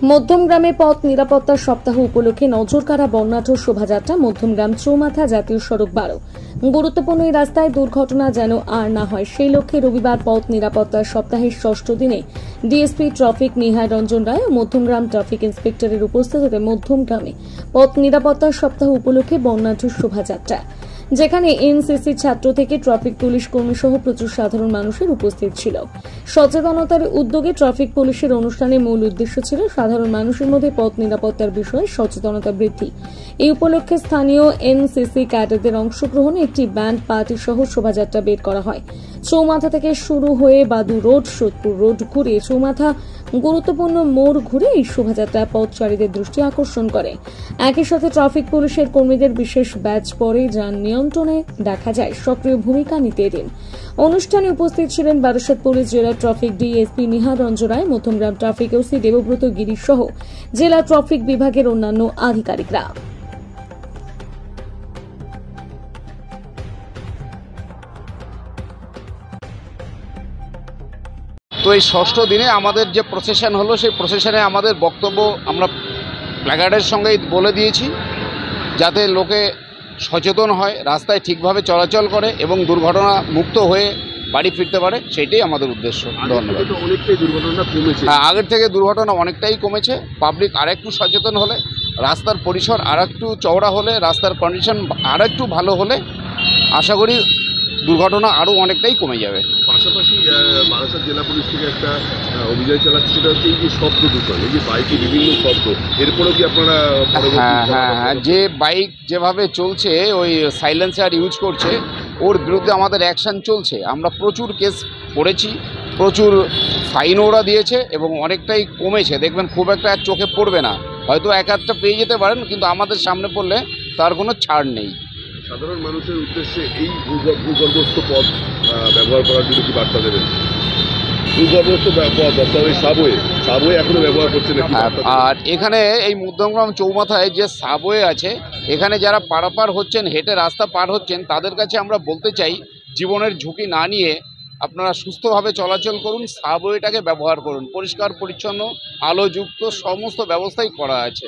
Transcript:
মধ্যমগ্রামে পথ নিরাপত্তা সপ্তাহ উপলক্ষে নজরকাড়া বর্ণাঢ্য শোভাযাত্রা মধ্যমগ্রাম চৌমাথা জাতীয় সড়ক 12। গুরুত্বপূর্ণ এই রাস্তায় দুর্ঘটনা যেন আর না হয় সেই লক্ষ্যে রবিবার পথ নিরাপত্তা সপ্তাহের ষষ্ঠ দিনে ডিএসপি ট্রাফিক নিহার রঞ্জন রায় ও মধ্যমগ্রাম ট্রাফিক ইন্সপেক্টরের উপস্থিতিতে মধ্যমগ্রামে পথ নিরাপত্তা সপ্তাহ উপলক্ষে বর্ণাঢ্য শোভাযাত্রা, যেখানে এনসিসি ছাত্র থেকে ট্রাফিক পুলিশ কর্মী সহ প্রচুর সাধারণ মানুষের উপস্থিত ছিল। সচেতনতার উদ্যোগে ট্রাফিক পুলিশের অনুষ্ঠানের মূল উদ্দেশ্য ছিল সাধারণ মানুষের মধ্যে পথ নিরাপত্তার বিষয়ে সচেতনতা বৃদ্ধি। এই উপলক্ষে স্থানীয় এনসিসি ক্যাডেটদের অংশগ্রহণে একটি ব্যান্ড পার্টি সহ শোভাযাত্রা বের করা হয়। চৌমাথা থেকে শুরু হয়ে বাদু রোড, সোদপুর রোড ঘুরে চৌমাথা গুরুত্বপূর্ণ মোড় ঘুরে এই শোভাযাত্রা পথচারীদের দৃষ্টি আকর্ষণ করে। একই সাথে ট্রাফিক পুলিশের কর্মীদের বিশেষ ব্যাচ পরে যান নিয়ন্ত্রণে দেখা যায় সক্রিয় ভূমিকা নিতে এদিন। অনুষ্ঠানে উপস্থিত ছিলেন বারাসাত পুলিশ জেলা ট্রাফিক ডিএসপি নিহার রঞ্জন রায়, মধ্যমগ্রাম ট্রাফিক ওসি দেবব্রত গিরি সহ জেলা ট্রাফিক বিভাগের অন্যান্য আধিকারিকরা। তো এই ষষ্ঠ দিনে আমাদের যে প্রসেশন হলো, সেই প্রসেশনে আমাদের বক্তব্য আমরা প্ল্যাকার্ডের সঙ্গেই বলে দিয়েছি, যাতে লোকে সচেতন হয়, রাস্তায় ঠিকভাবে চলাচল করে এবং দুর্ঘটনা মুক্ত হয়ে বাড়ি ফিরতে পারে, সেটাই আমাদের উদ্দেশ্য। ধন্যবাদ। অনেকটাই দুর্ঘটনা কমেছে। হ্যাঁ, আগের থেকে দুর্ঘটনা অনেকটাই কমেছে। পাবলিক আরেকটু সচেতন হলে, রাস্তার পরিসর আরেকটু চওড়া হলে, রাস্তার কন্ডিশন আরেকটু ভালো হলে আশা করি দুর্ঘটনা আরও অনেকটাই কমে যাবে। পাশাপাশি বারাসাত জেলা পুলিশ থেকে একটা অভিযান চালাচ্ছে, সেটা হচ্ছে এই যে শব্দ দূষণ, এই যে বাইকে বিভিন্ন শব্দ, এরপরেও কি আপনারা? হ্যাঁ, যে বাইক যেভাবে চলছে, ওই সাইলেন্সার ইউজ করছে, ওর বিরুদ্ধে আমাদের অ্যাকশান চলছে। আমরা প্রচুর কেস করেছি, প্রচুর ফাইন ওরা দিয়েছে এবং অনেকটাই কমেছে। দেখবেন খুব একটা চোখে পড়বে না, হয়তো এক আধটা পেয়ে যেতে পারেন, কিন্তু আমাদের সামনে পড়লে তার কোনো ছাড় নেই। সাধারণ মানুষের উদ্দেশ্যে এই ভূগর্ভস্থ পথ ব্যবহার করার জন্য কি বার্তা দেবেন? ভূগর্ভস্থ পথ অর্থাৎ সাবওয়ে এখনো ব্যবহার করছে না। আর এখানে এই মধ্যমগ্রাম চৌমাথায় যে সাবওয়ে আছে, এখানে যারা পারাপার হচ্ছেন, হেঁটে রাস্তা পার হচ্ছেন, তাদের কাছে আমরা বলতে চাই, জীবনের ঝুঁকি না নিয়ে আপনারা সুস্থভাবে চলাচল করুন, সাবওয়েটাকে ব্যবহার করুন। পরিষ্কার পরিচ্ছন্ন, আলোযুক্ত সমস্ত ব্যবস্থাই করা আছে।